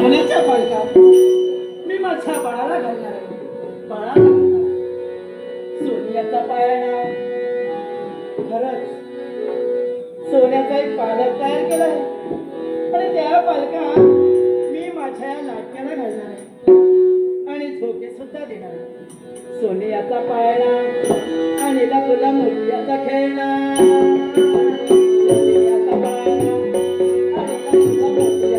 सोन्याच्या पालकात मी माझ्या बाळाला घालणार आहे. बाळाला घालणार. सोन्याचा पाळणा. खरंच सोन्याचा एक पालक तयार केलाय आणि त्या पालकात मी माझ्या नाटकाला घालणार आहे आणि झोके सुद्धा देणार आहे. सोन्याचा पाळणा आणि तुला मोत्याचा खेळणा. सोन्याचा पाळणा आणि तुला मोत्याचा खेळणा.